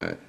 All right.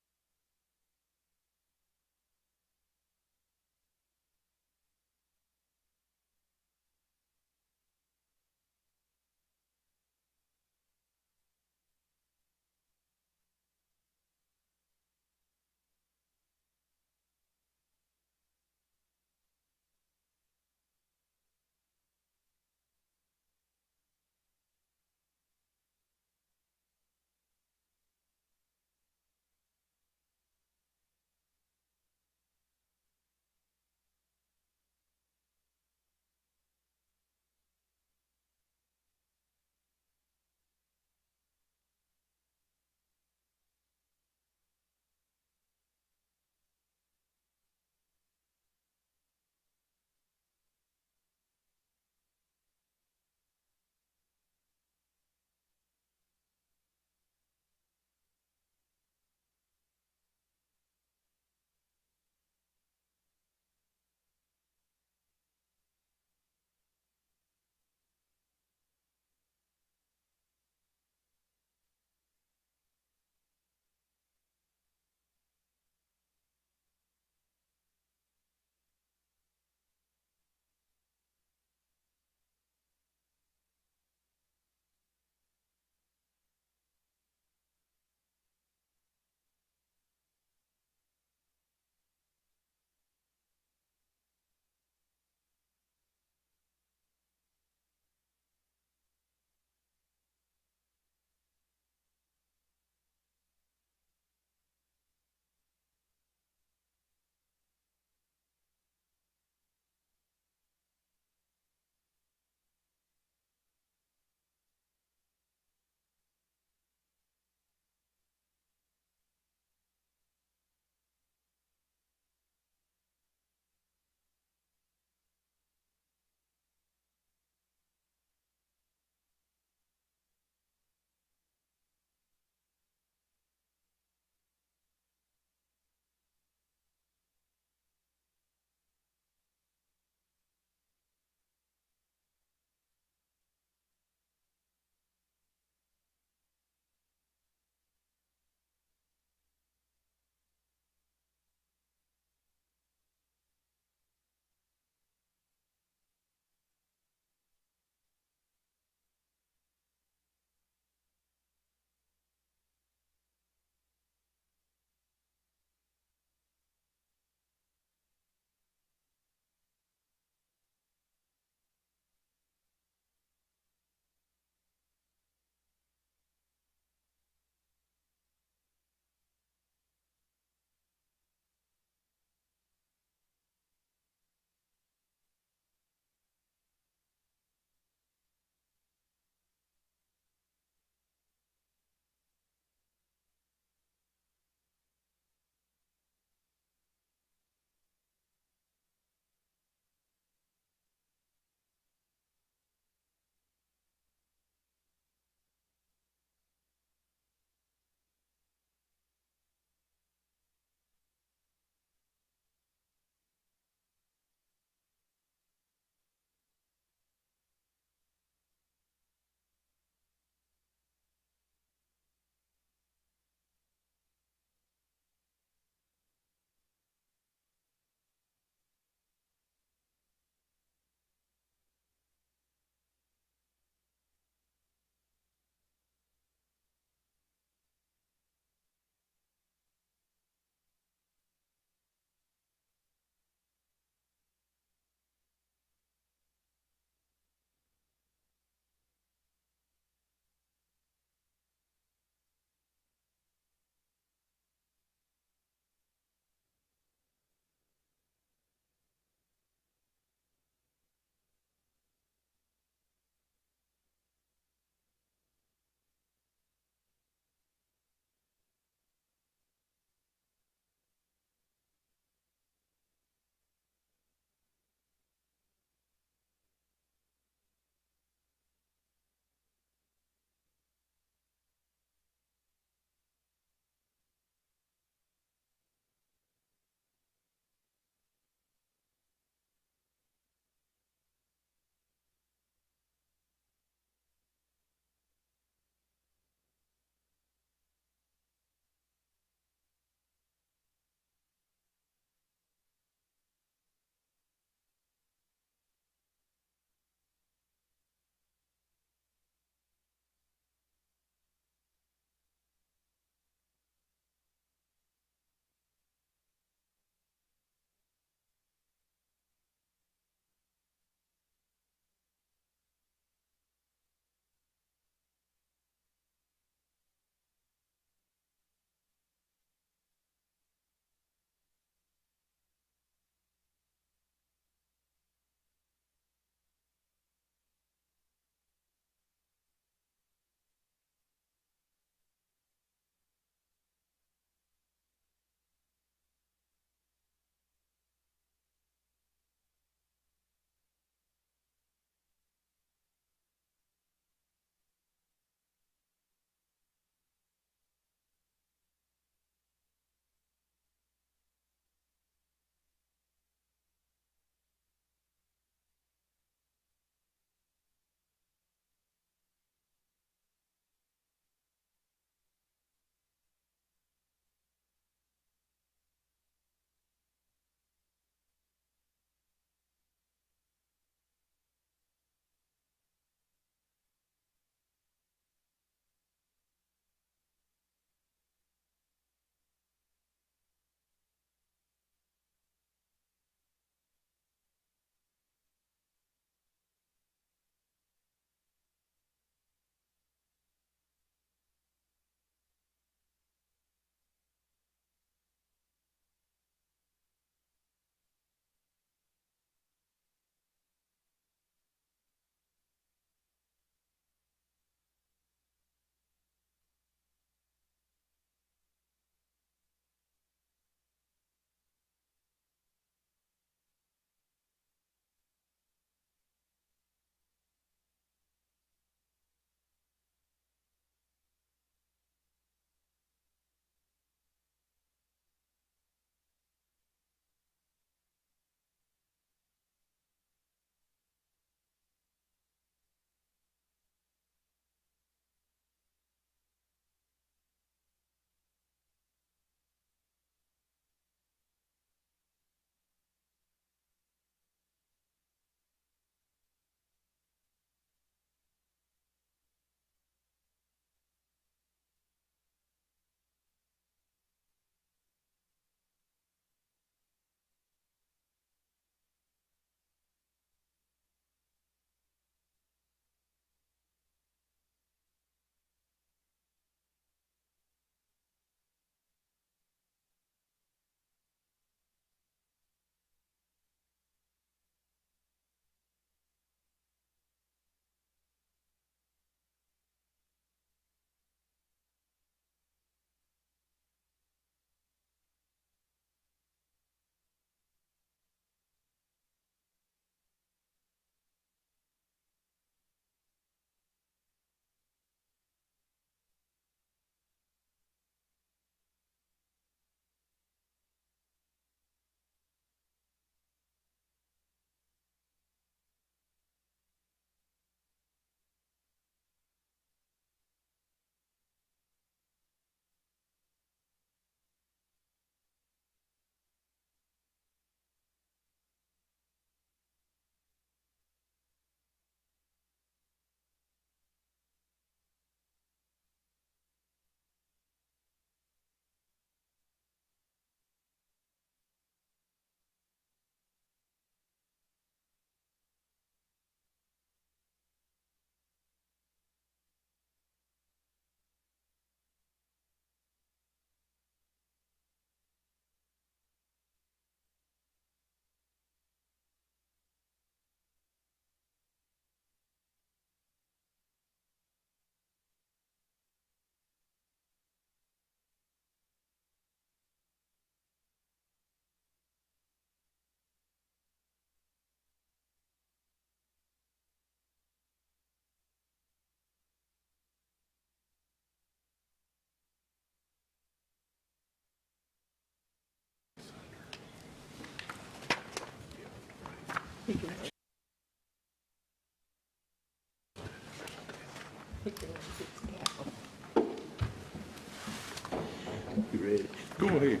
Go ahead.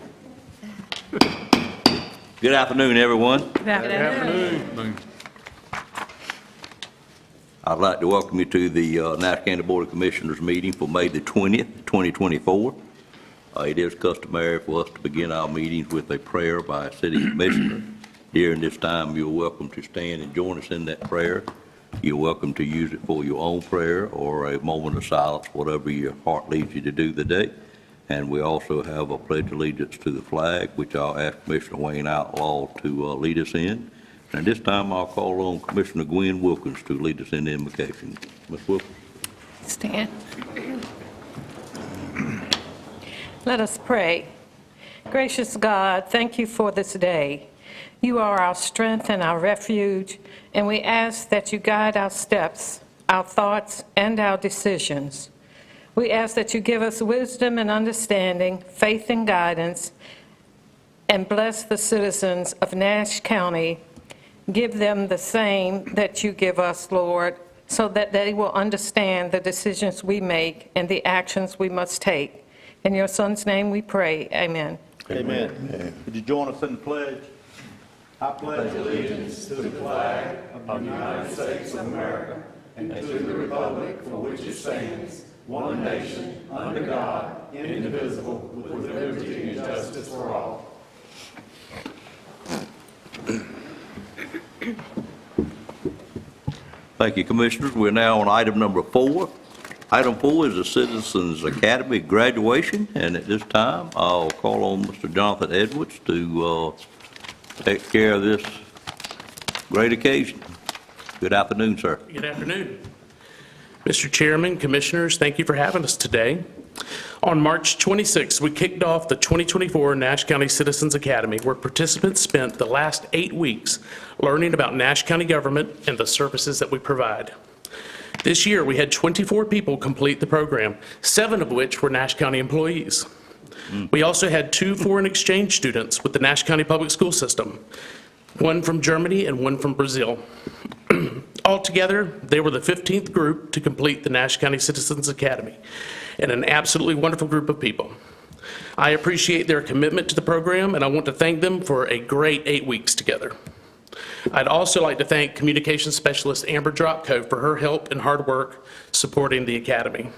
Good afternoon, everyone. Good afternoon. I'd like to welcome you to the Nash County Board of Commissioners meeting for May the 20th, 2024. It is customary for us to begin our meetings with a prayer by a city commissioner. During this time, you're welcome to stand and join us in that prayer. You're welcome to use it for your own prayer or a moment of silence, whatever your heart leads you to do today. And we also have a pledge of allegiance to the flag, which I'll ask Commissioner Wayne Outlaw to lead us in. And at this time, I'll call on Commissioner Gwen Wilkins to lead us in the invocation. Ms. Wilkins. Stand. Let us pray. Gracious God, thank you for this day. You are our strength and our refuge, and we ask that you guide our steps, our thoughts, and our decisions. We ask that you give us wisdom and understanding, faith and guidance, and bless the citizens of Nash County. Give them the same that you give us, Lord, so that they will understand the decisions we make and the actions we must take. In your Son's name we pray. Amen. Amen. Would you join us in the pledge? I pledge allegiance to the flag of the United States of America and to the republic for which it stands, one nation, under God, indivisible, with liberty and justice for all. Thank you, Commissioners. We're now on item number 4. Item 4 is the Citizens Academy graduation, and at this time, I'll call on Mr. Jonathan Edwards to take care of this great occasion. Good afternoon, sir. Good afternoon. Mr. Chairman, Commissioners, thank you for having us today. On March 26th, we kicked off the 2024 Nash County Citizens Academy, where participants spent the last 8 weeks learning about Nash County government and the services that we provide. This year, we had 24 people complete the program, 7 of which were Nash County employees. We also had 2 foreign exchange students with the Nash County Public School System, 1 from Germany and 1 from Brazil. Altogether, they were the 15th group to complete the Nash County Citizens Academy, and an absolutely wonderful group of people. I appreciate their commitment to the program, and I want to thank them for a great 8 weeks together. I'd also like to thank Communications Specialist Amber Dropko for her help and hard work supporting the Academy.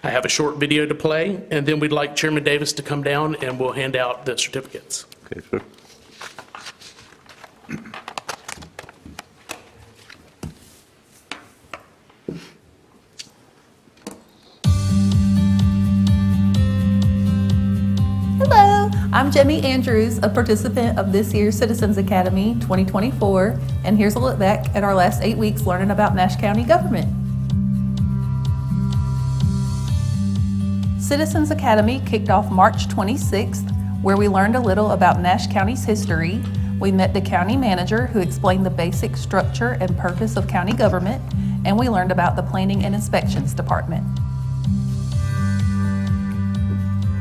I have a short video to play, and then we'd like Chairman Davis to come down and we'll hand out the certificates. Okay, sir. Hello, I'm Jemmy Andrews, a participant of this year's Citizens Academy 2024, and here's a look back at our last 8 weeks learning about Nash County government. Citizens Academy kicked off March 26th, where we learned a little about Nash County's history. We met the county manager who explained the basic structure and purpose of county government, and we learned about the Planning and Inspections Department.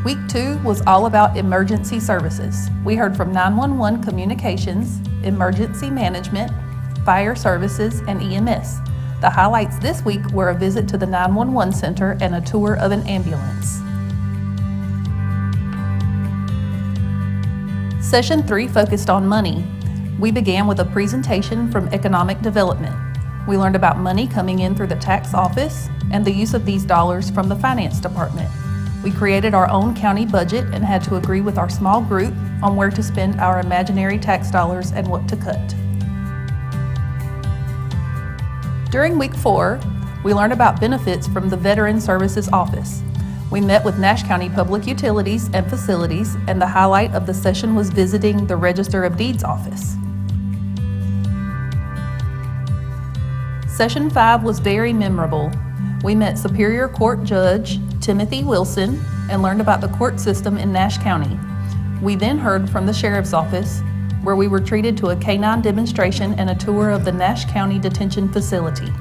Week 2 was all about emergency services. We heard from 911 communications, emergency management, fire services, and EMS. The highlights this week were a visit to the 911 center and a tour of an ambulance. Session 3 focused on money. We began with a presentation from Economic Development. We learned about money coming in through the tax office and the use of these dollars from the finance department. We created our own county budget and had to agree with our small group on where to spend our imaginary tax dollars and what to cut. During week 4, we learned about benefits from the Veteran Services Office. We met with Nash County Public Utilities and Facilities, and the highlight of the session was visiting the Register of Deeds office. Session 5 was very memorable. We met Superior Court Judge Timothy Wilson and learned about the court system in Nash County. We then heard from the Sheriff's Office, where we were treated to a canine demonstration and a tour of the Nash County Detention Facility.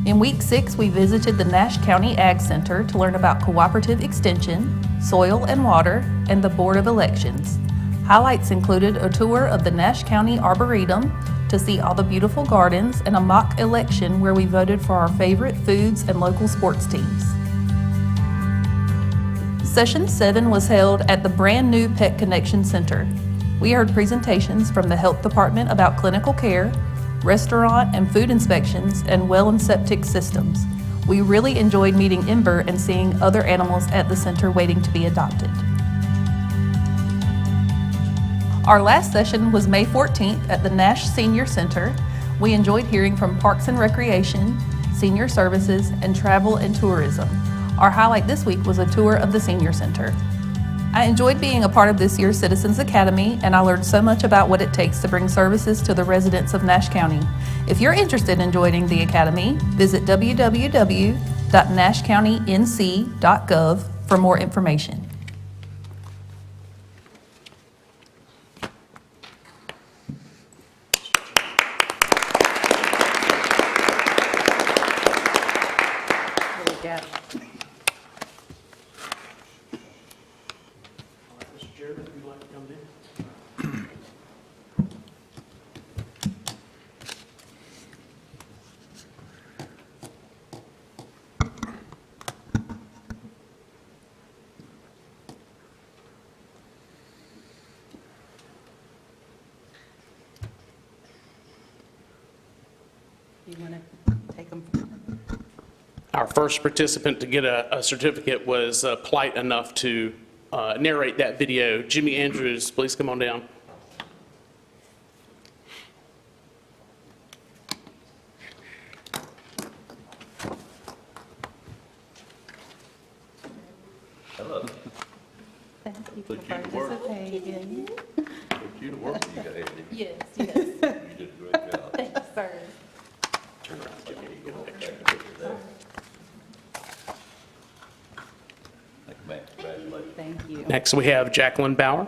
In week 6, we visited the Nash County Ag Center to learn about cooperative extension, soil and water, and the Board of Elections. Highlights included a tour of the Nash County Arboretum to see all the beautiful gardens and a mock election where we voted for our favorite foods and local sports teams. Session 7 was held at the brand-new Pet Connection Center. We heard presentations from the Health Department about clinical care, restaurant and food inspections, and well and septic systems. We really enjoyed meeting Ember and seeing other animals at the center waiting to be adopted. Our last session was May 14th at the Nash Senior Center. We enjoyed hearing from Parks and Recreation, Senior Services, and Travel and Tourism. Our highlight this week was a tour of the Senior Center. I enjoyed being a part of this year's Citizens Academy, and I learned so much about what it takes to bring services to the residents of Nash County. If you're interested in joining the Academy, visit www.nashcountync.gov for more information. Mr. Chairman, if you'd like to come in. You want to take them? Our first participant to get a certificate was polite enough to narrate that video. Jimmy Andrews, please come on down. Hello. Thank you for Put you to work. participating. Put you to work, you guys did. Yes, yes. You did a great job. Thank you, sir. Okay, you go back there. Thank you, man. Congratulations. Thank you. Next, we have Jacqueline Bauer.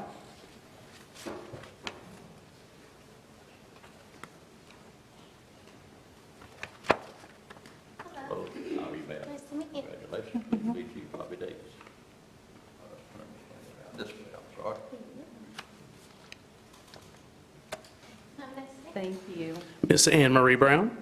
Oh, how are you, man? Nice to meet you. Congratulations. Good to meet you, Bobby Davis. This way, I'm sorry. Have a nice day. Thank you. Miss Anne Marie Brown.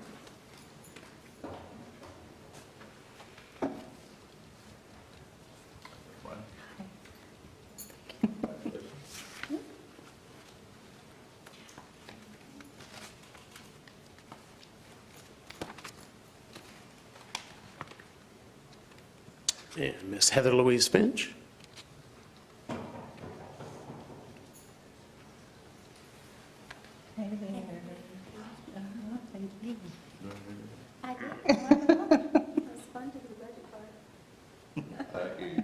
And Miss Heather Louise Finch. Hey there. Thank you. I did. It was fun to do the budget part. Thank you.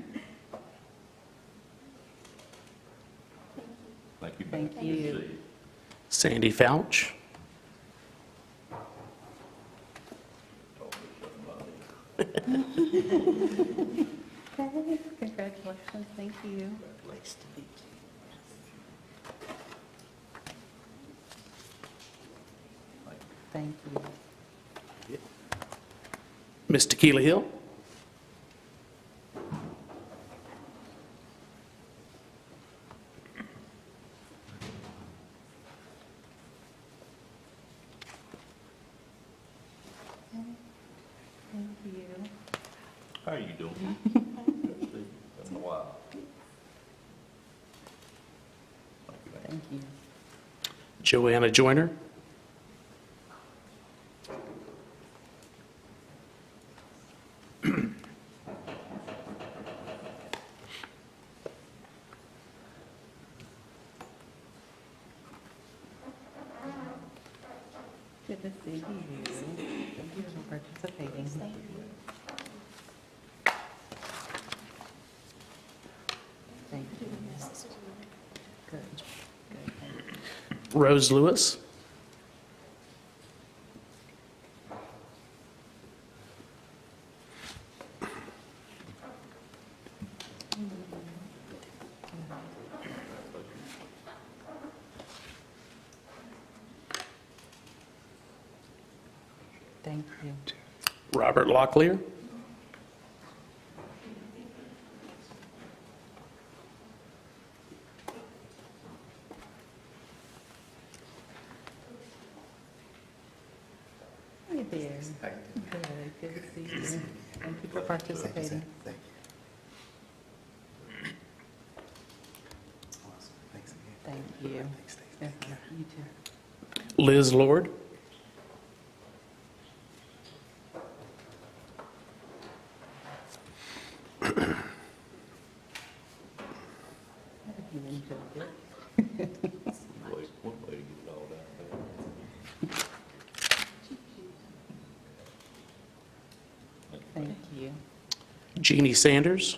Thank you. Thank Good to you. see you. Sandy Fouch. Okay, congratulations. Thank you. Nice to meet you. Thank you. Miss Tequila Hill. Thank you. How are you doing? Good to see you. Been a while. Thank you, man. Thank you. Joanna Joyner. Good to see you. Thank you for participating. Thank you. Good. Good. Thank you. Rose Lewis. Thank you. Robert Locklear. Hey there. Good, good to see you. Thank you for participating. Thank you. You too. Liz Lord. You enjoyed it. One way to get it all down Thank you. Jeannie Sanders.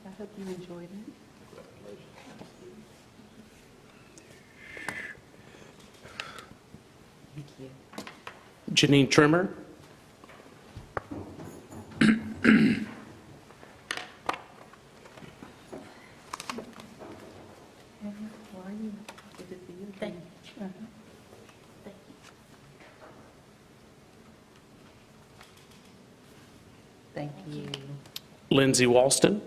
I hope you enjoyed it. Thank you. Janine Trimmer. How are you? Good to see you. Thank you. Thank you. Lindsay Walston.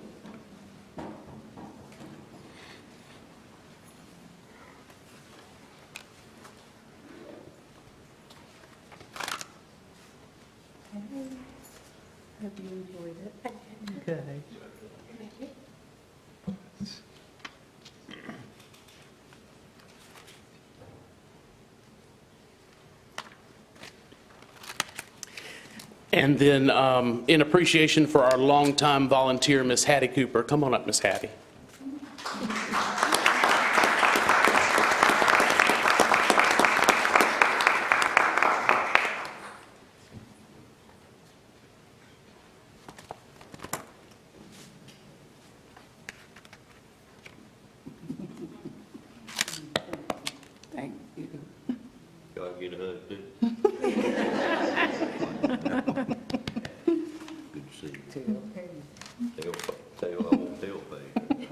Hope you enjoyed it. Good. And then in appreciation for our longtime volunteer, Miss Hattie Cooper. Come on up, Miss Hattie. Thank you. Y'all get a hug too? Good to see you. Tell, I won't tell Paige.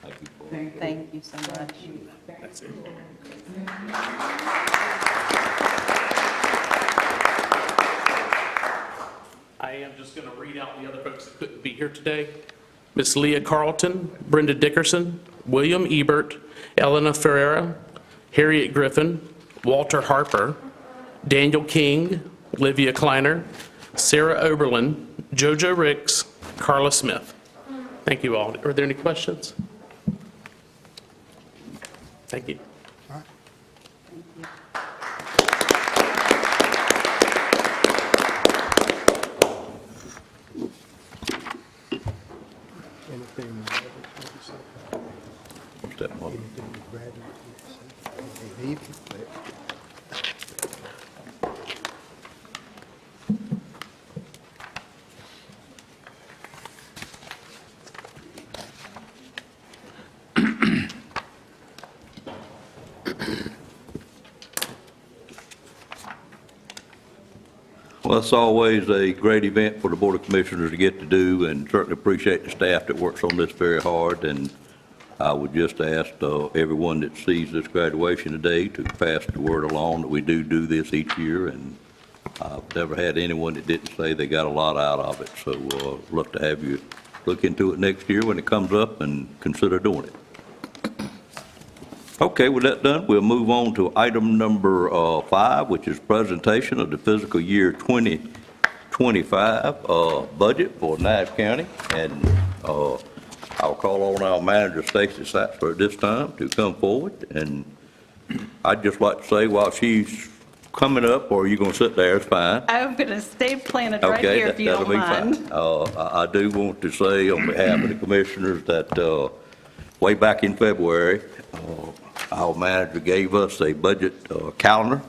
Thank you for it. Thank you so much. That's it. I am just going to read out the other folks that couldn't be here today. Miss Leah Carlton, Brenda Dickerson, William Ebert, Elena Ferreira, Harriet Griffin, Walter Harper, Daniel King, Olivia Kleiner, Sarah Oberlin, JoJo Ricks, Carla Smith. Thank you all. Are there any questions? Thank you. Anything What's that, Mother? they leave it, but Well, it's always a great event for the Board of Commissioners to get to do, and certainly appreciate the staff that works on this very hard. And I would just ask everyone that sees this graduation today to pass the word along that we do this each year, and I've never had anyone that didn't say they got a lot out of it. So love to have you look into it next year when it comes up and consider doing it. Okay, with that done, we'll move on to item number 5, which is presentation of the fiscal year 2025 budget for Nash County. And I'll call on our manager, Stacy Saxler, at this time to come forward. And I'd just like to say, while she's coming up, or are you going to sit there? It's fine. I'm going to stay planted right Okay, here if you that'll don't be mind. fine. I do want to say on behalf of the commissioners that way back in February, our manager gave us a budget calendar,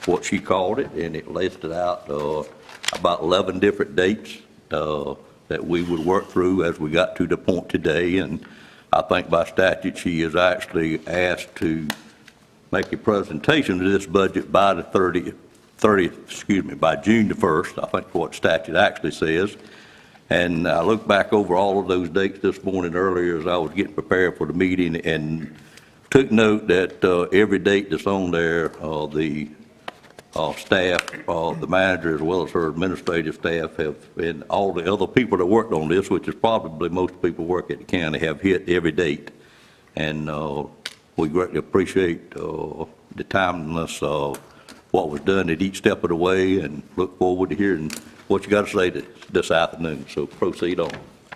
what she called it, and it listed out about 11 different dates that we would work through as we got to the point today. And I think by statute, she is actually asked to make a presentation of this budget by the by June the 1st, I think what statute actually says. And I looked back over all of those dates this morning earlier as I was getting prepared for the meeting, and took note that every date that's on there, the staff, the manager as well as her administrative staff have, and all the other people that worked on this, which is probably most people work at the county, have hit every date. And we greatly appreciate the timeliness of what was done at each step of the way, and look forward to hearing what you got to say this afternoon. So proceed on.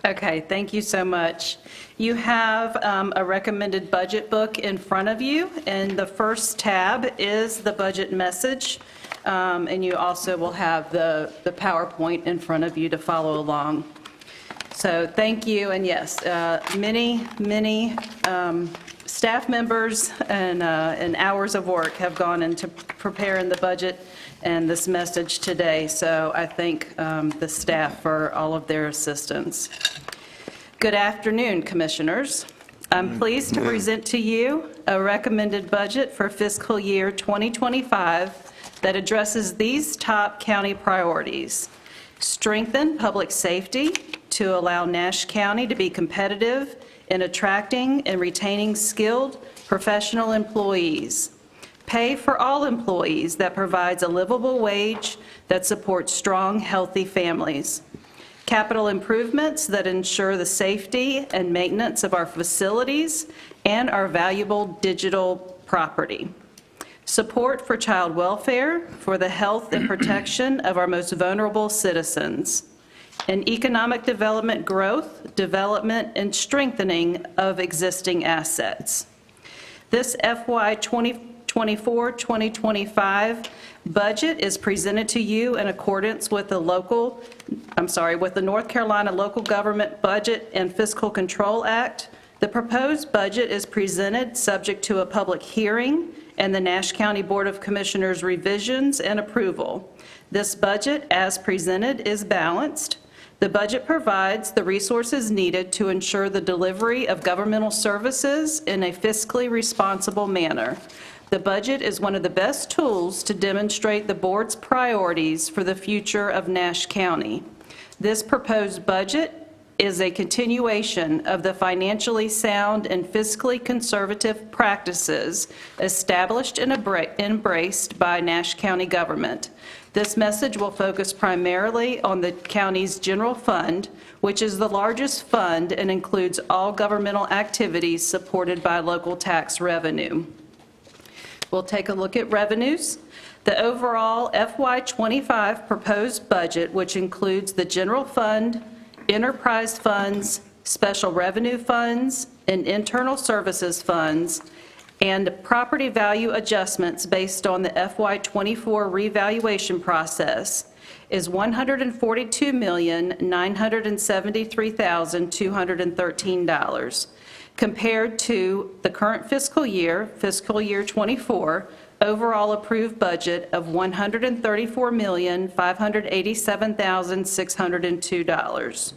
Okay, thank you so much. You have a recommended budget book in front of you, and the first tab is the budget message, and you also will have the PowerPoint in front of you to follow along. So thank you, and yes, many staff members and hours of work have gone into preparing the budget and this message today, so I thank the staff for all of their assistance. Good afternoon, Commissioners. I'm pleased to present to you a recommended budget for fiscal year 2025 that addresses these top county priorities: strengthen public safety to allow Nash County to be competitive in attracting and retaining skilled professional employees; pay for all employees that provides a livable wage that supports strong, healthy families; capital improvements that ensure the safety and maintenance of our facilities and our valuable digital property; support for child welfare for the health and protection of our most vulnerable citizens; and economic development growth, development, and strengthening of existing assets. This FY 2024-2025 budget is presented to you in accordance with the North Carolina Local Government Budget and Fiscal Control Act. The proposed budget is presented subject to a public hearing and the Nash County Board of Commissioners revisions and approval. This budget, as presented, is balanced. The budget provides the resources needed to ensure the delivery of governmental services in a fiscally responsible manner. The budget is one of the best tools to demonstrate the board's priorities for the future of Nash County. This proposed budget is a continuation of the financially sound and fiscally conservative practices established and embraced by Nash County government. This message will focus primarily on the county's general fund, which is the largest fund and includes all governmental activities supported by local tax revenue. We'll take a look at revenues. The overall FY25 proposed budget, which includes the general fund, enterprise funds, special revenue funds, and internal services funds, and property value adjustments based on the FY24 revaluation process, is $142,973,213, compared to the current fiscal year 24, overall approved budget of $134,587,602.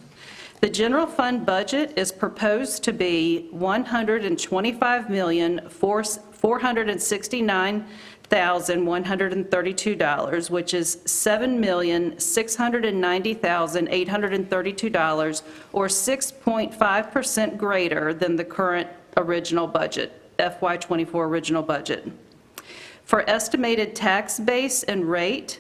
The general fund budget is proposed to be $125,469,132, which is $7,690,832, or 6.5% greater than the current original budget, FY24 original budget. For estimated tax base and rate,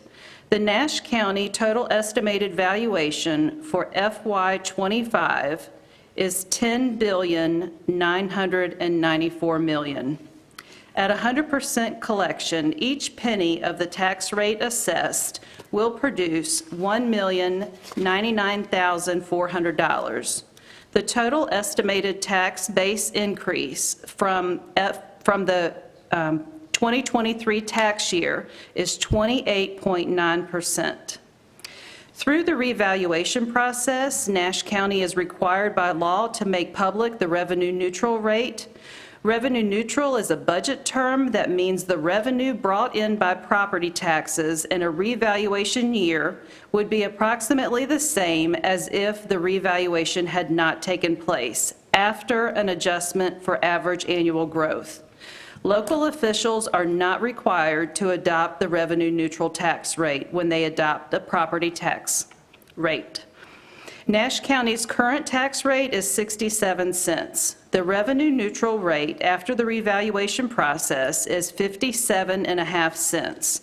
the Nash County total estimated valuation for FY25 is $10,994,000,000. At 100% collection, each penny of the tax rate assessed will produce $1,099,400. The total estimated tax base increase from the 2023 tax year is 28.9%. Through the revaluation process, Nash County is required by law to make public the revenue neutral rate. Revenue neutral is a budget term that means the revenue brought in by property taxes in a revaluation year would be approximately the same as if the revaluation had not taken place, after an adjustment for average annual growth. Local officials are not required to adopt the revenue neutral tax rate when they adopt the property tax rate. Nash County's current tax rate is 67 cents. The revenue neutral rate after the revaluation process is 57.5 cents.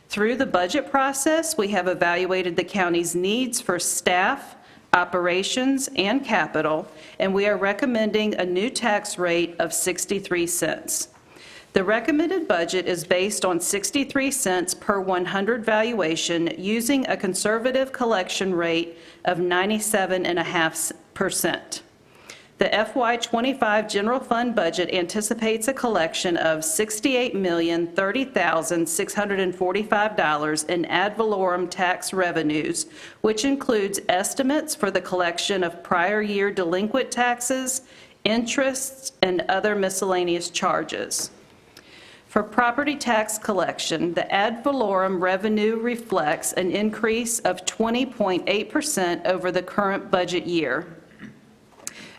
Through the budget process, we have evaluated the county's needs for staff, operations, and capital, and we are recommending a new tax rate of 63 cents. The recommended budget is based on 63 cents per 100 valuation using a conservative collection rate of 97.5%. The FY25 general fund budget anticipates a collection of $68,030,645 in ad valorem tax revenues, which includes estimates for the collection of prior year delinquent taxes, interests, and other miscellaneous charges. For property tax collection, the ad valorem revenue reflects an increase of 20.8% over the current budget year,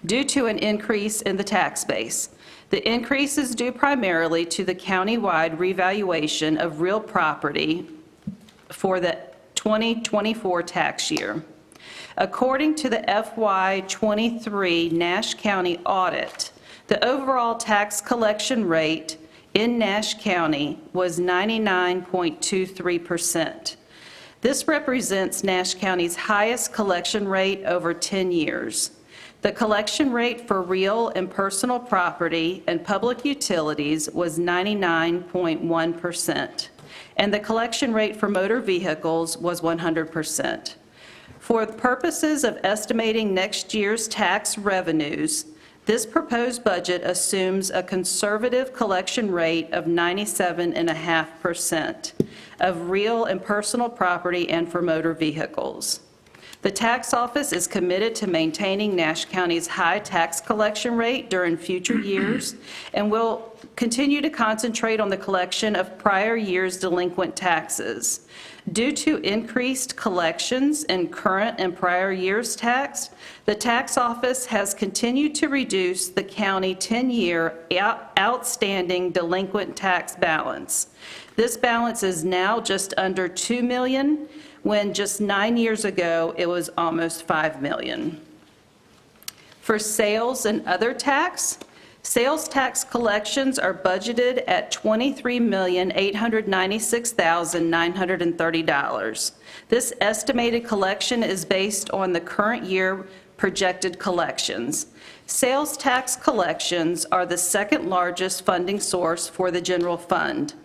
due to an increase in the tax base. The increase is due primarily to the countywide revaluation of real property for the 2024 tax year. According to the FY23 Nash County audit, the overall tax collection rate in Nash County was 99.23%. This represents Nash County's highest collection rate over 10 years. The collection rate for real and personal property and public utilities was 99.1%, and the collection rate for motor vehicles was 100%. For the purposes of estimating next year's tax revenues, this proposed budget assumes a conservative collection rate of 97.5% of real and personal property and for motor vehicles. The tax office is committed to maintaining Nash County's high tax collection rate during future years and will continue to concentrate on the collection of prior year's delinquent taxes. Due to increased collections in current and prior year's tax, the tax office has continued to reduce the county 10-year outstanding delinquent tax balance. This balance is now just under $2 million, when just 9 years ago it was almost $5 million. For sales and other tax, sales tax collections are budgeted at $23,896,930. This estimated collection is based on the current year projected collections. Sales tax collections are the second largest funding source for the general fund.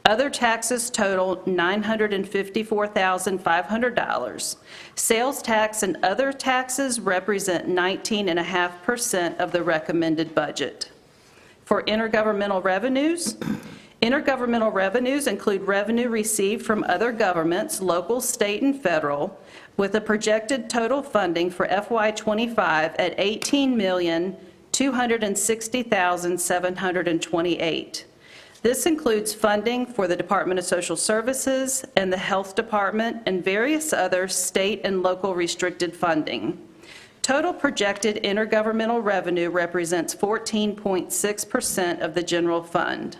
Other taxes total $954,500. Sales tax and other taxes represent 19.5% of the recommended budget. For intergovernmental revenues include revenue received from other governments, local, state, and federal, with a projected total funding for FY25 at $18,260,728. This includes funding for the Department of Social Services and the Health Department and various other state and local restricted funding. Total projected intergovernmental revenue represents 14.6% of the general fund.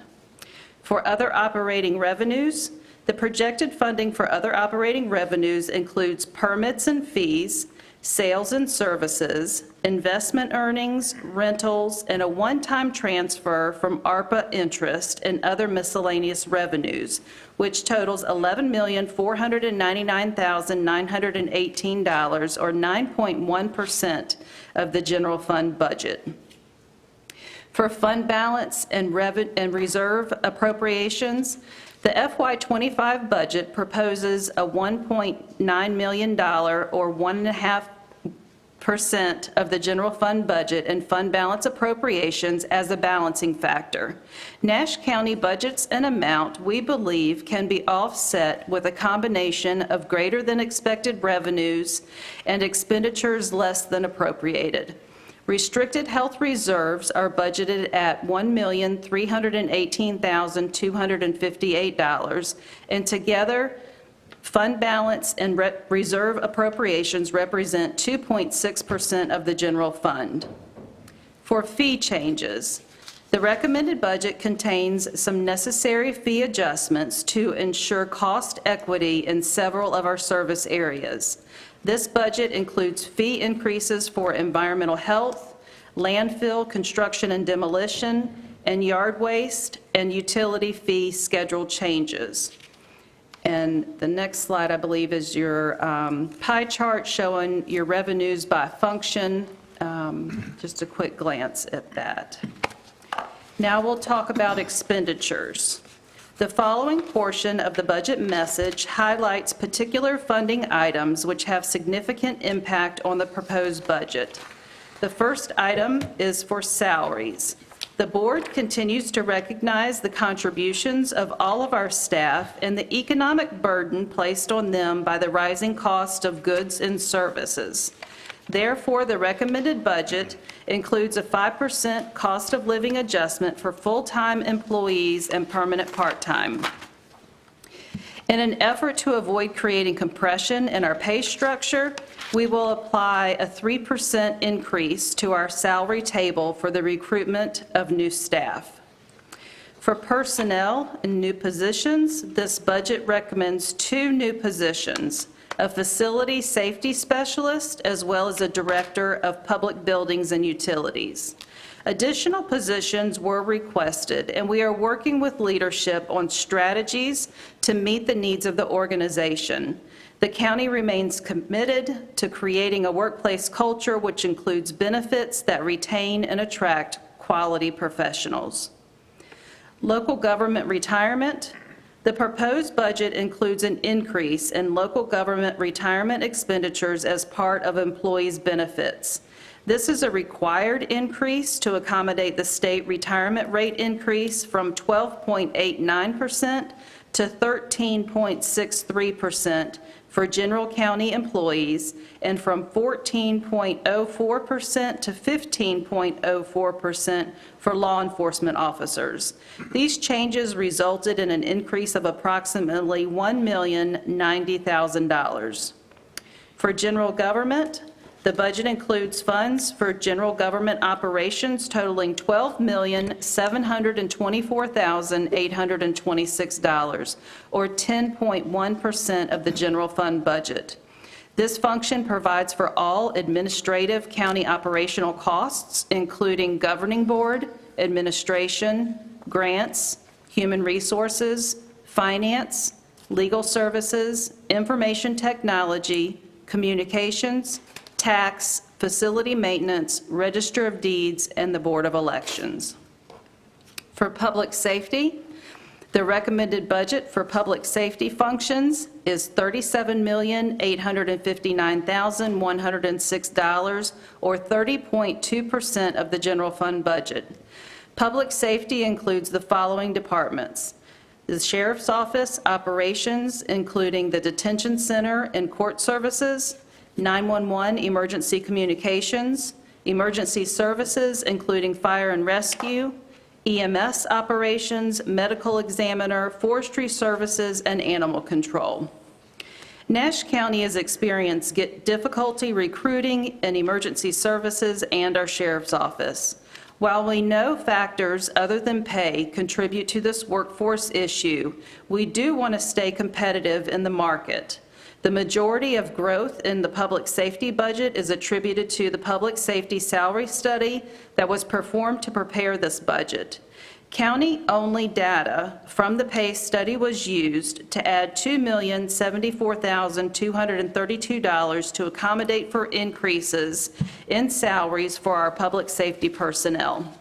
For other operating revenues, the projected funding for other operating revenues includes permits and fees, sales and services, investment earnings, rentals, and a one-time transfer from ARPA interest and other miscellaneous revenues, which totals $11,499,918, or 9.1% of the general fund budget. For fund balance and reserve appropriations, the FY25 budget proposes a $1.9 million, or 1.5% of the general fund budget and fund balance appropriations as a balancing factor. Nash County budgets an amount we believe can be offset with a combination of greater than expected revenues and expenditures less than appropriated. Restricted health reserves are budgeted at $1,318,258, and together, fund balance and reserve appropriations represent 2.6% of the general fund. For fee changes, the recommended budget contains some necessary fee adjustments to ensure cost equity in several of our service areas. This budget includes fee increases for environmental health, landfill, construction and demolition, and yard waste, and utility fee schedule changes. And the next slide, I believe, is your pie chart showing your revenues by function. Just a quick glance at that. Now we'll talk about expenditures. The following portion of the budget message highlights particular funding items which have significant impact on the proposed budget. The first item is for salaries. The board continues to recognize the contributions of all of our staff and the economic burden placed on them by the rising cost of goods and services. Therefore, the recommended budget includes a 5% cost of living adjustment for full-time employees and permanent part-time. In an effort to avoid creating compression in our pay structure, we will apply a 3% increase to our salary table for the recruitment of new staff. For personnel and new positions, this budget recommends 2 new positions: a facility safety specialist, as well as a director of public buildings and utilities. Additional positions were requested, and we are working with leadership on strategies to meet the needs of the organization. The county remains committed to creating a workplace culture which includes benefits that retain and attract quality professionals. Local government retirement. The proposed budget includes an increase in local government retirement expenditures as part of employees' benefits. This is a required increase to accommodate the state retirement rate increase from 12.89% to 13.63% for general county employees and from 14.04% to 15.04% for law enforcement officers. These changes resulted in an increase of approximately $1,090,000. For general government, the budget includes funds for general government operations totaling $12,724,826, or 10.1% of the general fund budget. This function provides for all administrative county operational costs, including governing board, administration, grants, human resources, finance, legal services, information technology, communications, tax, facility maintenance, register of deeds, and the Board of Elections. For public safety, the recommended budget for public safety functions is $37,859,106, or 30.2% of the general fund budget. Public safety includes the following departments: the Sheriff's Office operations, including the detention center and court services, 911 emergency communications, emergency services, including fire and rescue, EMS operations, medical examiner, forestry services, and animal control. Nash County has experienced difficulty recruiting in emergency services and our Sheriff's Office. While we know factors other than pay contribute to this workforce issue, we do want to stay competitive in the market. The majority of growth in the public safety budget is attributed to the public safety salary study that was performed to prepare this budget. County-only data from the pay study was used to add $2,074,232 to accommodate for increases in salaries for our public safety personnel.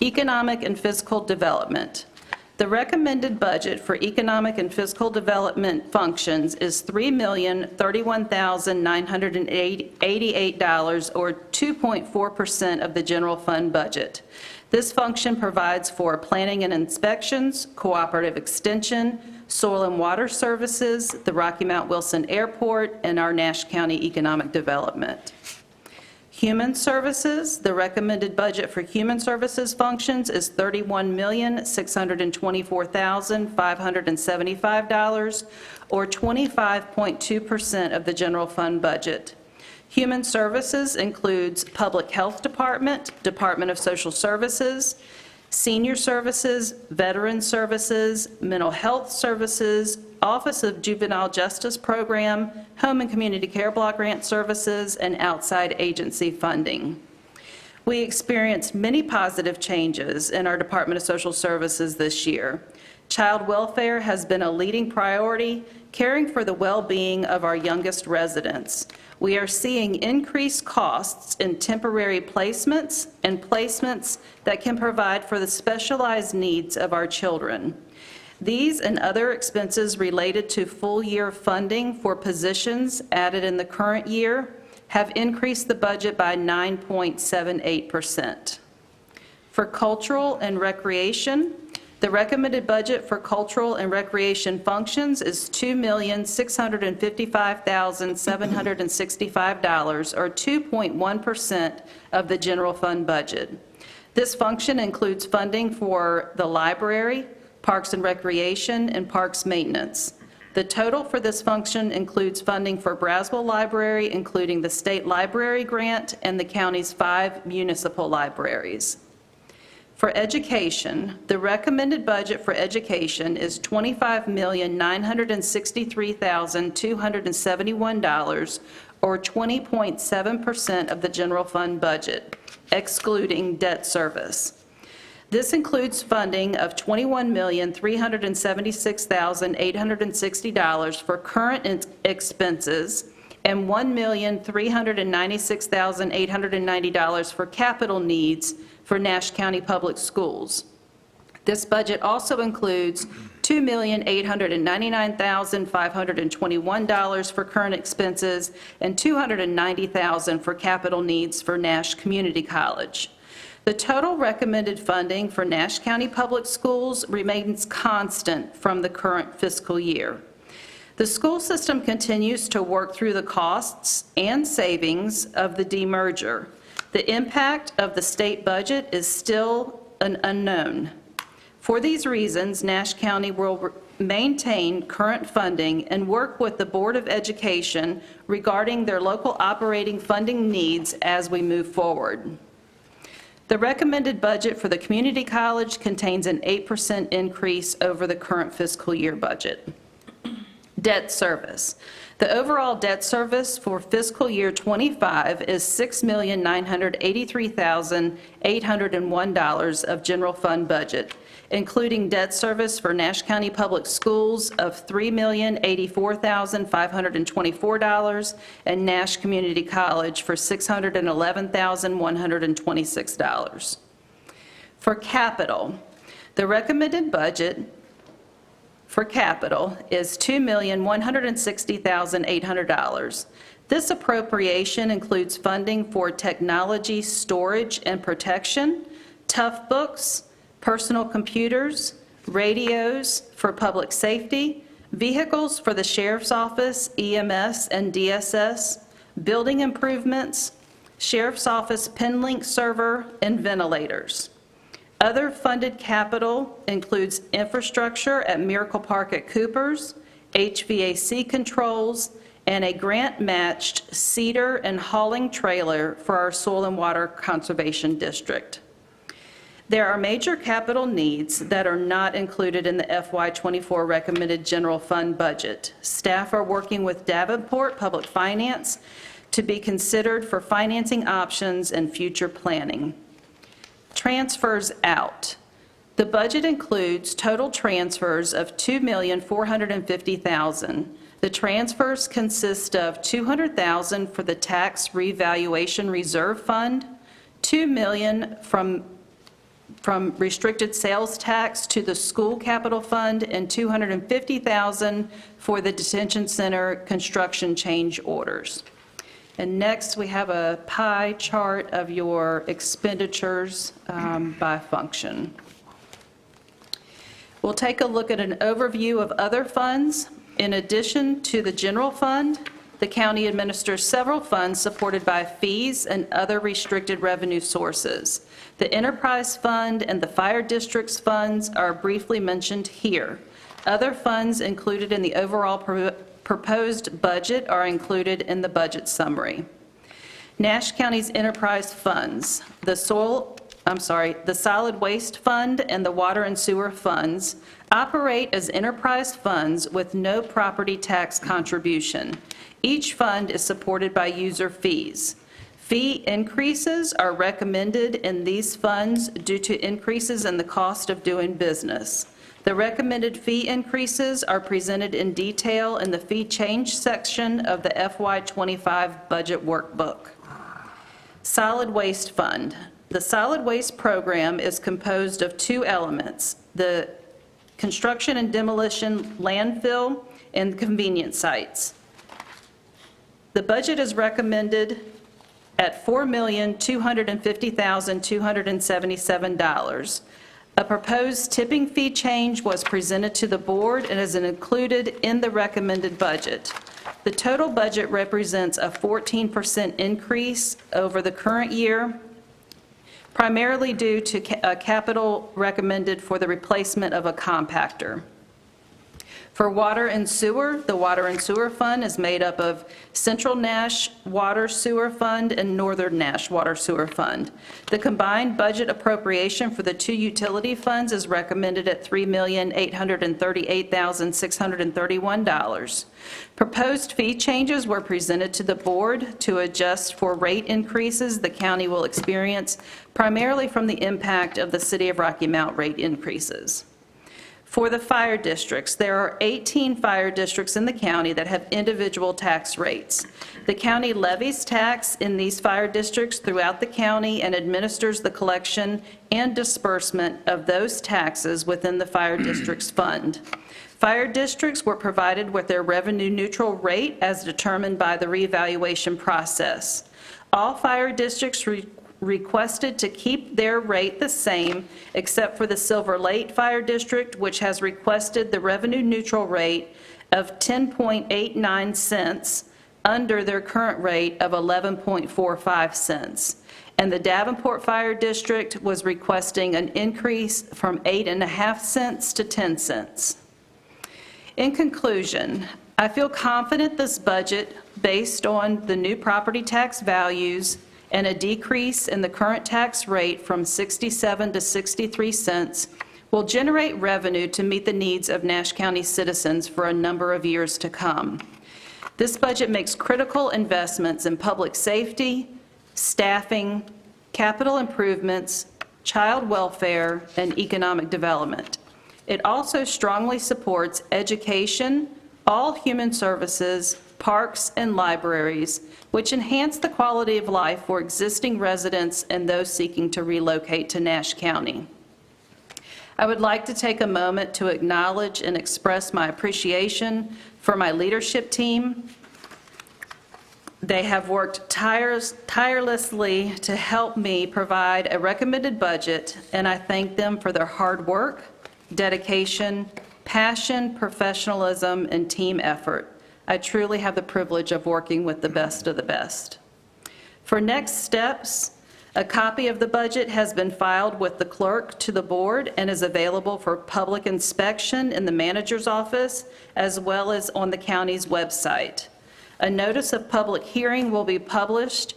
Economic and fiscal development. The recommended budget for economic and fiscal development functions is $3,031,988, or 2.4% of the general fund budget. This function provides for planning and inspections, cooperative extension, soil and water services, the Rocky Mount Wilson Airport, and our Nash County economic development. Human services, the recommended budget for human services functions is $31,624,575, or 25.2% of the general fund budget. Human services includes Public Health Department, Department of Social Services, Senior Services, Veteran Services, Mental Health Services, Office of Juvenile Justice Program, Home and Community Care Block Grant Services, and outside agency funding. We experienced many positive changes in our Department of Social Services this year. Child welfare has been a leading priority, caring for the well-being of our youngest residents. We are seeing increased costs in temporary placements and placements that can provide for the specialized needs of our children. These and other expenses related to full-year funding for positions added in the current year have increased the budget by 9.78%. For cultural and recreation, the recommended budget for cultural and recreation functions is $2,655,765, or 2.1% of the general fund budget. This function includes funding for the library, Parks and Recreation, and Parks Maintenance. The total for this function includes funding for Braswell Library, including the state library grant and the county's 5 municipal libraries. For education, the recommended budget for education is $25,963,271, or 20.7% of the general fund budget, excluding debt service. This includes funding of $21,376,860 for current expenses and $1,396,890 for capital needs for Nash County Public Schools. This budget also includes $2,899,521 for current expenses and $290,000 for capital needs for Nash Community College. The total recommended funding for Nash County Public Schools remains constant from the current fiscal year. The school system continues to work through the costs and savings of the demerger. The impact of the state budget is still an unknown. For these reasons, Nash County will maintain current funding and work with the Board of Education regarding their local operating funding needs as we move forward. The recommended budget for the community college contains an 8% increase over the current fiscal year budget. Debt service. The overall debt service for fiscal year '25 is $6,983,801 of general fund budget, including debt service for Nash County Public Schools of $3,084,524 and Nash Community College for $611,126. For capital, the recommended budget for capital is $2,160,800. This appropriation includes funding for technology storage and protection, tough books, personal computers, radios for public safety, vehicles for the Sheriff's Office, EMS, and DSS, building improvements, Sheriff's Office PenLink server, and ventilators. Other funded capital includes infrastructure at Miracle Park at Coopers, HVAC controls, and a grant-matched cedar and hauling trailer for our Soil and Water Conservation District. There are major capital needs that are not included in the FY24 recommended general fund budget. Staff are working with Davenport Public Finance to be considered for financing options and future planning. Transfers out. The budget includes total transfers of $2,450,000. The transfers consist of $200,000 for the Tax Revaluation Reserve Fund, $2 million from restricted sales tax to the school capital fund, and $250,000 for the detention center construction change orders. And next, we have a pie chart of your expenditures by function. We'll take a look at an overview of other funds. In addition to the general fund, the county administers several funds supported by fees and other restricted revenue sources. The enterprise fund and the fire district's funds are briefly mentioned here. Other funds included in the overall proposed budget are included in the budget summary. Nash County's enterprise funds, the solid waste fund and the water and sewer funds operate as enterprise funds with no property tax contribution. Each fund is supported by user fees. Fee increases are recommended in these funds due to increases in the cost of doing business. The recommended fee increases are presented in detail in the fee change section of the FY25 budget workbook. Solid Waste Fund. The solid waste program is composed of two elements: the construction and demolition landfill and convenience sites. The budget is recommended at $4,250,277. A proposed tipping fee change was presented to the board and is included in the recommended budget. The total budget represents a 14% increase over the current year, primarily due to capital recommended for the replacement of a compactor. For water and sewer, the Water and Sewer Fund is made up of Central Nash Water Sewer Fund and Northern Nash Water Sewer Fund. The combined budget appropriation for the two utility funds is recommended at $3,838,631. Proposed fee changes were presented to the board to adjust for rate increases the county will experience, primarily from the impact of the City of Rocky Mount rate increases. For the fire districts, there are 18 fire districts in the county that have individual tax rates. The county levies tax in these fire districts throughout the county and administers the collection and disbursement of those taxes within the fire district's fund. Fire districts were provided with their revenue-neutral rate as determined by the reevaluation process. All fire districts requested to keep their rate the same, except for the Silver Lake Fire District, which has requested the revenue-neutral rate of 10.89 cents under their current rate of 11.45 cents. And the Davenport Fire District was requesting an increase from 8.5 cents to 10 cents. In conclusion, I feel confident this budget, based on the new property tax values and a decrease in the current tax rate from 67 to 63 cents, will generate revenue to meet the needs of Nash County citizens for a number of years to come. This budget makes critical investments in public safety, staffing, capital improvements, child welfare, and economic development. It also strongly supports education, all human services, parks, and libraries, which enhance the quality of life for existing residents and those seeking to relocate to Nash County. I would like to take a moment to acknowledge and express my appreciation for my leadership team. They have worked tirelessly to help me provide a recommended budget, and I thank them for their hard work, dedication, passion, professionalism, and team effort. I truly have the privilege of working with the best of the best. For next steps, a copy of the budget has been filed with the clerk to the board and is available for public inspection in the manager's office as well as on the county's website. A notice of public hearing will be published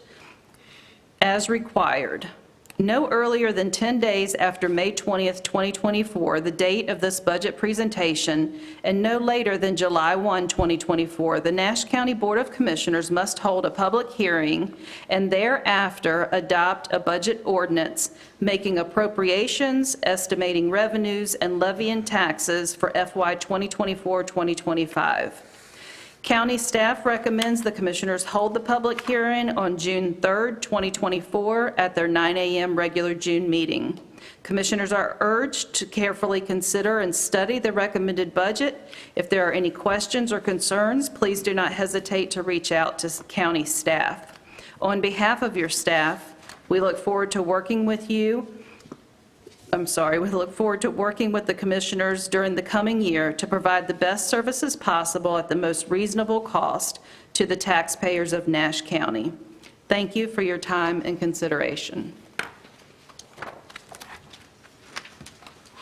as required. No earlier than 10 days after May 20th, 2024, the date of this budget presentation, and no later than July 1, 2024, the Nash County Board of Commissioners must hold a public hearing and thereafter adopt a budget ordinance making appropriations, estimating revenues, and levying taxes for FY 2024-2025. County staff recommends the Commissioners hold the public hearing on June 3rd, 2024 at their 9 a.m. regular June meeting. Commissioners are urged to carefully consider and study the recommended budget. If there are any questions or concerns, please do not hesitate to reach out to county staff. On behalf of your staff, we look forward to working with you. We look forward to working with the Commissioners during the coming year to provide the best services possible at the most reasonable cost to the taxpayers of Nash County. Thank you for your time and consideration.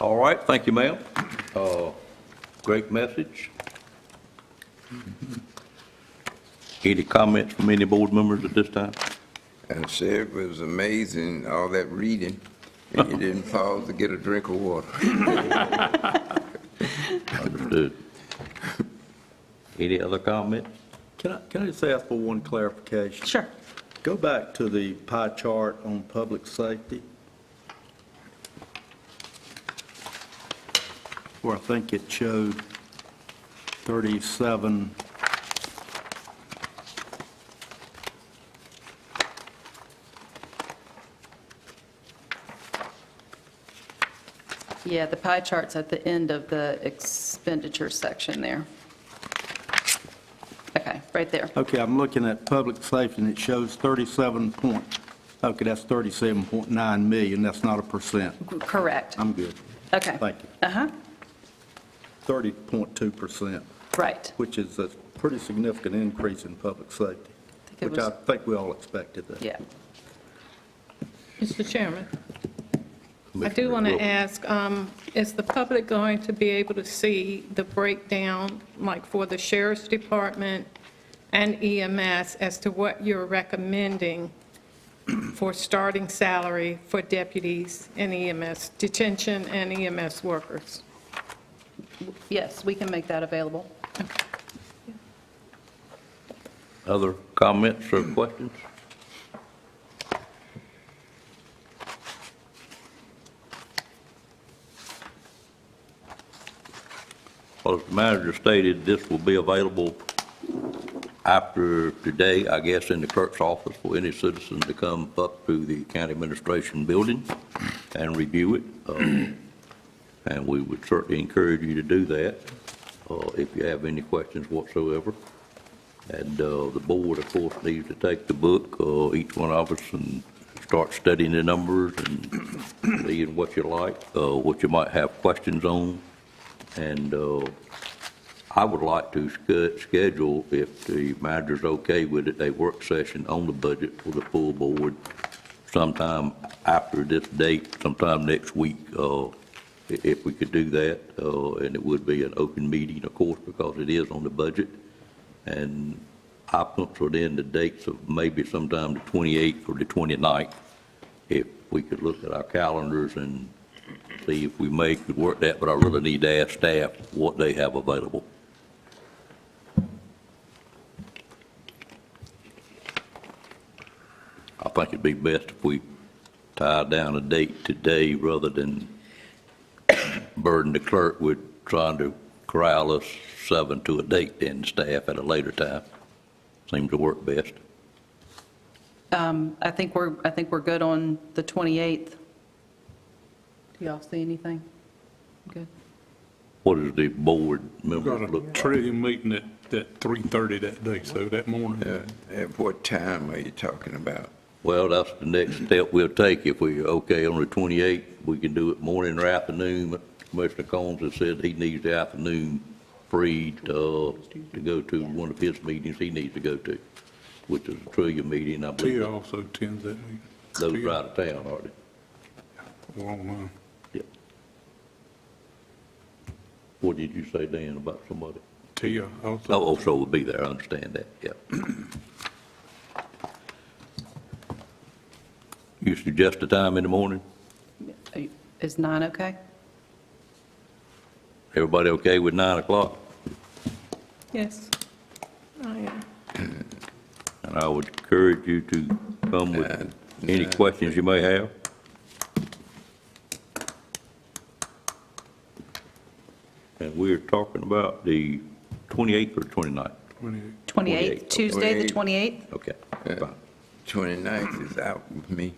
All right, thank you, ma'am. Great message. Any comments from any board members at this time? I said it was amazing, all that reading, and you didn't pause to get a drink of water. Understood. Any other comments? Can I just ask for one clarification? Sure. Go back to the pie chart on public safety. where I think it showed 37. Yeah, the pie chart's at the end of the expenditure section there. Okay, right there. Okay, I'm looking at public safety, and it shows 37 point, okay, that's 37.9 million, that's not a percent. Correct. I'm good. Okay. Thank you. Uh-huh, 30.2%, right. which is a pretty significant increase in public safety, it which I was- think we all expected that. Yeah. Mr. Chairman, I do want to ask, is the public going to be able to see the breakdown, like for the sheriff's department and EMS, as to what you're recommending for starting salary for deputies and EMS, detention and EMS workers? Yes, we can make that available. Other comments or questions? Well, as the manager stated, this will be available after today, I guess, in the clerk's office for any citizen to come up to the county administration building and review it. And we would certainly encourage you to do that if you have any questions whatsoever. And the board, of course, needs to take the book, each one of us, and start studying the numbers and seeing what you like, what you might have questions on. And I would like to schedule, if the manager's okay with it, a work session on the budget for the full board sometime after this date, sometime next week, if we could do that. And it would be an open meeting, of course, because it is on the budget. And I penciled in the dates of maybe sometime the 28th or the 29th, if we could look at our calendars and see if we could work that, but I really need to ask staff what they have available. I think it'd be best if we tie down a date today rather than burden the clerk with trying to corral us 7 to a date then staff at a later time. Seems to work best. I think we're good on the 28th. Do y'all see anything? Good. What is the board We've got members a look like? trillium meeting at 3:30 that day, so that morning. At what time are you talking about? Well, that's the next step we'll take. If we're okay on the 28th, we can do it morning or afternoon. Commissioner Combs has said he needs the afternoon free to go to one of his meetings he needs to go to, which is a Trillium meeting, I believe. Tia also attends that meeting. Those Tia. are out of town, aren't they? Well, Yep. What did you say, Dan, about somebody? Tia also. Oh, so we'll be there, I understand that, yeah. You suggest a time in the morning? Is 9 okay? Everybody okay with 9 o'clock? Yes, I am. And I would encourage you to come with any questions you may have. And we're talking about the 28th or 29th? 28th, Tuesday, the 28th? Okay, Yeah. fine. 29th is out with me.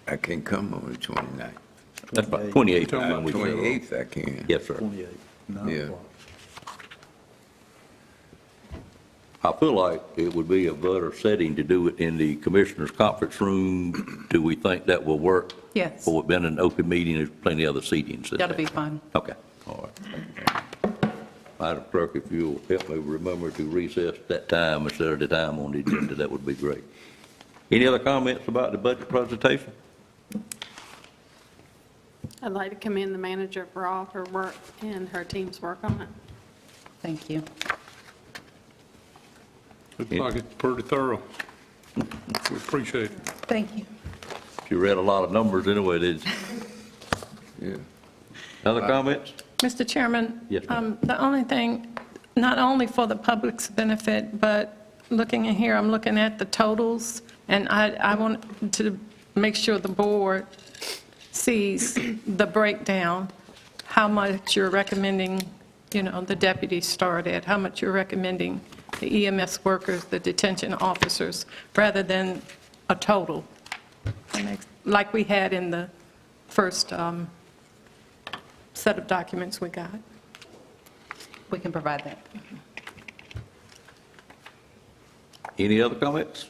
I can come on the 29th. That's fine, 28th. Talking about we can- 28th I can. Yes, sir. 28, 9 Yeah. o'clock. I feel like it would be a better setting to do it in the commissioners' conference room. Do we think that will work? Yes. For it being an open meeting, there's plenty of other seatings. in That'll there. be fine. Okay, all right. Madam Clerk, if you'll help me remember to recess that time instead of the time on the agenda, that would be great. Any other comments about the budget presentation? I'd like to commend the manager for all her work and her team's work on it. Thank you. Looks like it's pretty thorough. We appreciate it. Thank you. You read a lot of numbers anyway, did you? Yeah. Other comments? Mr. Chairman? Yes, ma'am. The only thing, not only for the public's benefit, but looking in here, I'm looking at the totals, and I want to make sure the board sees the breakdown, how much you're recommending, the deputies start at, how much you're recommending the EMS workers, the detention officers, rather than a total, like we had in the first set of documents we got. We can provide that. Any other comments?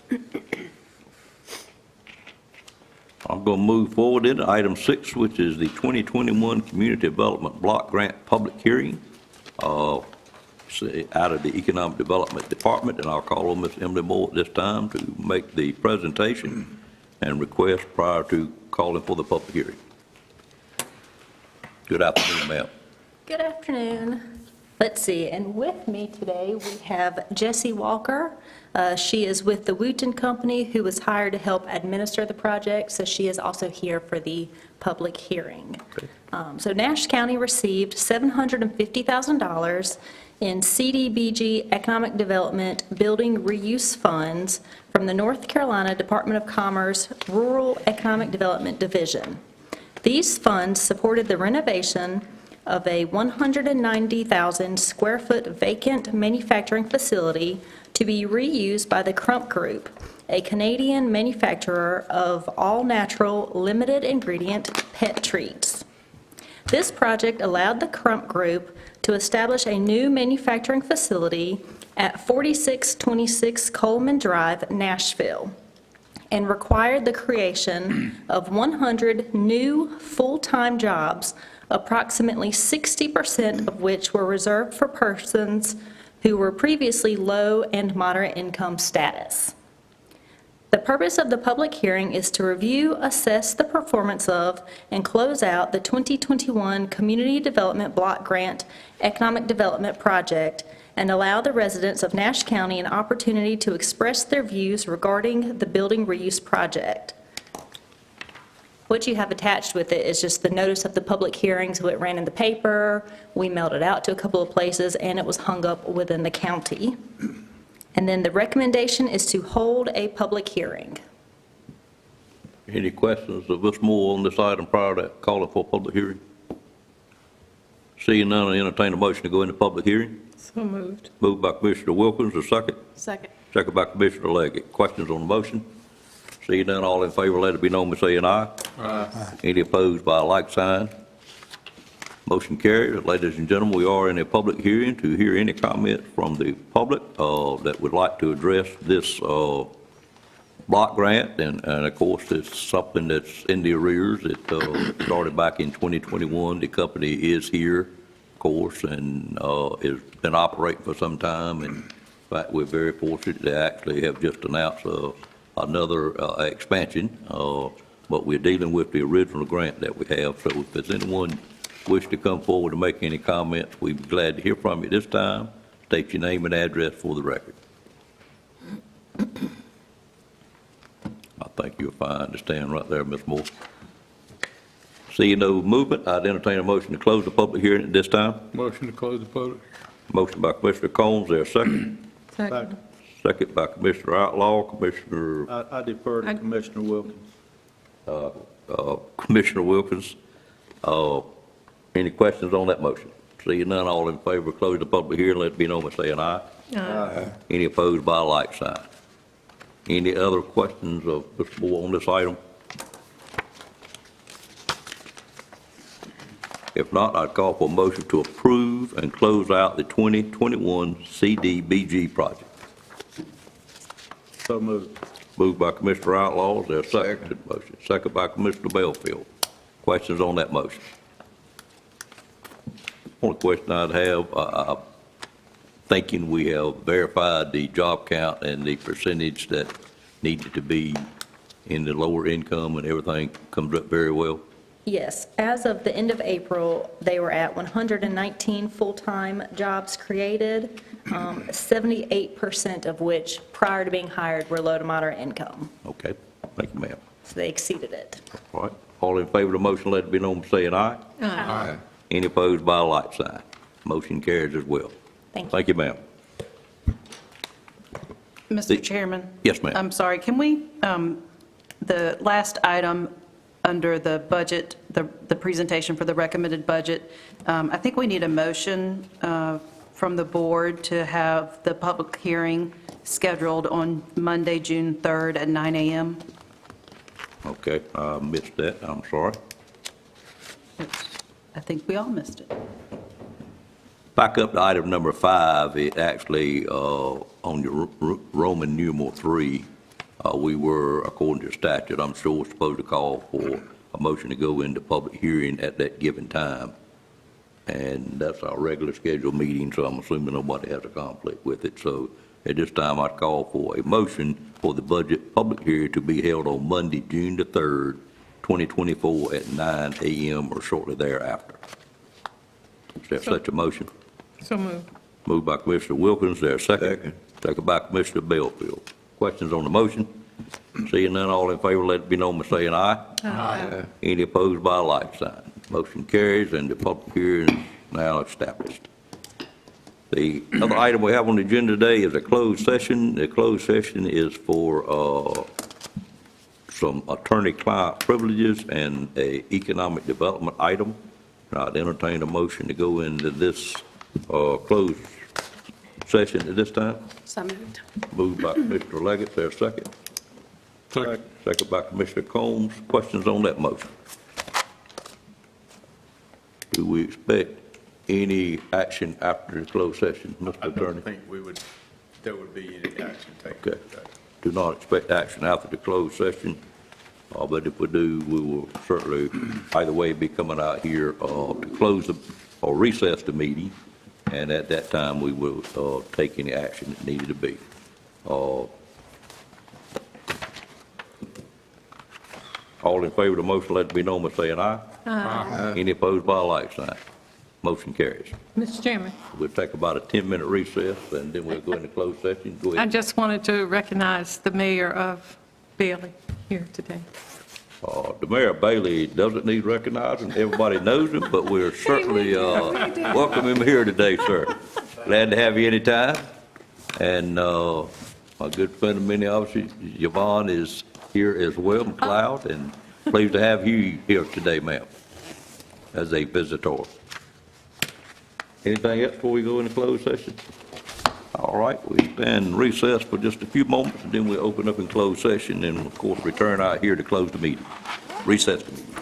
I'm going to move forward into item 6, which is the 2021 Community Development Block Grant Public Hearing out of the Economic Development Department, and I'll call on Ms. Emily Moore at this time to make the presentation and request prior to calling for the public hearing. Good afternoon, ma'am. Good afternoon. Let's see, and with me today, we have Jessie Walker. She is with the Wooten Company, who was hired to help administer the project, so she is also here for the public hearing. Okay. So Nash County received $750,000 in CDBG Economic Development Building Reuse Funds from the North Carolina Department of Commerce Rural Economic Development Division. These funds supported the renovation of a 190,000 square foot vacant manufacturing facility to be reused by the Crump Group, a Canadian manufacturer of all-natural, limited ingredient pet treats. This project allowed the Crump Group to establish a new manufacturing facility at 4626 Coleman Drive, Nashville, and required the creation of 100 new full-time jobs, approximately 60% of which were reserved for persons who were previously low and moderate income status. The purpose of the public hearing is to review, assess the performance of, and close out the 2021 Community Development Block Grant Economic Development Project and allow the residents of Nash County an opportunity to express their views regarding the building reuse project. What you have attached with it is just the notice of the public hearing, so it ran in the paper, we mailed it out to a couple of places, and it was hung up within the county. And then the recommendation is to hold a public hearing. Any questions of Ms. Moore on this item prior to calling for a public hearing? Seeing none, I entertain a motion to go into public hearing. So moved. Moved by Commissioner Wilkins, a second. Second. Second by Commissioner Leggett. Questions on the motion? Seeing none, all in favor, let it be known by saying aye. Aye. Any opposed by a like sign? Motion carries. Ladies and gentlemen, we are in a public hearing to hear any comments from the public that would like to address this block grant. And of course, it's something that's in the arrears. It started back in 2021. The company is here, of course, and has been operating for some time. And in fact, we're very fortunate to actually have just announced another expansion. But we're dealing with the original grant that we have. So if there's anyone wish to come forward to make any comments, we'd be glad to hear from you this time. State your name and address for the record. I think you're fine to stand right there, Ms. Moore. Seeing no movement, I'd entertain a motion to close the public hearing at this time. Motion to close the public. Motion by Commissioner Combs, there a second? Second. Second by Commissioner Outlaw. Commissioner I defer to Commissioner Wilkins. Commissioner Wilkins, any questions on that motion? Seeing none, all in favor of closing the public hearing, let it be known by saying aye. Aye. Any opposed by a like sign? Any other questions of Mr. Moore on this item? If not, I'd call for a motion to approve and close out the 2021 CDBG project. So moved. Moved by Commissioner Outlaw, is there a second to the motion? Second by Commissioner Belfield. Questions on that motion? Only question I'd have, thinking we have verified the job count and the percentage that needed to be in the lower income and everything comes up very well. Yes, as of the end of April, they were at 119 full-time jobs created, 78% of which, prior to being hired, were low to moderate income. Okay, thank you, ma'am. So they exceeded it. All right, all in favor of the motion, let it be known by saying aye. Aye. Any opposed by a like sign? Motion carries as well. Thank you. Thank you, ma'am. Mr. Chairman? Yes, ma'am. I'm sorry, can we, the last item under the budget, the presentation for the recommended budget, I think we need a motion from the board to have the public hearing scheduled on Monday, June 3rd at 9 a.m. Okay, I missed that, I'm sorry. I think we all missed it. Back up to item number 5, it actually, on your Roman numeral 3, we were, according to statute, I'm sure, supposed to call for a motion to go into public hearing at that given time. And that's our regular scheduled meeting, so I'm assuming nobody has a conflict with it. So at this time, I'd call for a motion for the budget public hearing to be held on Monday, June the 3rd, 2024 at 9 a.m. or shortly thereafter. Is there such a motion? So moved. Moved by Commissioner Wilkins, there a second? Second by Commissioner Belfield. Questions on the motion? Seeing none, all in favor, let it be known by saying aye. Aye. Any opposed by a like sign. Motion carries, and the public hearing is now established. The other item we have on the agenda today is a closed session. The closed session is for some attorney-client privileges and a economic development item. I'd entertain a motion to go into this closed session at this time. So moved. Moved by Commissioner Leggett, there a second? Second. Second by Commissioner Combs. Questions on that motion? Do we expect any action after the closed session, Mr. I Attorney? don't think there would be any action taken. Okay. Do not expect action after the closed session, but if we do, we will certainly, either way, be coming out here to close or recess the meeting, and at that time, we will take any action that needed to be. All in favor of the motion, let it be known by saying aye. Aye. Any opposed by a like sign. Motion carries. Mr. Chairman, We'll take about a 10-minute recess, and then we'll go into closed session. Go I ahead. just wanted to recognize the mayor of Bailey here today. The mayor of Bailey doesn't need recognizing. Everybody knows him, but we're certainly welcome him here today, sir. Glad to have you anytime. And my good friend of many of us, Yvonne, is here as well, McLeod, and pleased to have you here today, ma'am, as a visitor. Anything else before we go into closed session? All right, we stand recess for just a few moments, and then we'll open up in closed session, and of course, return out here to close the meeting. Recess the meeting.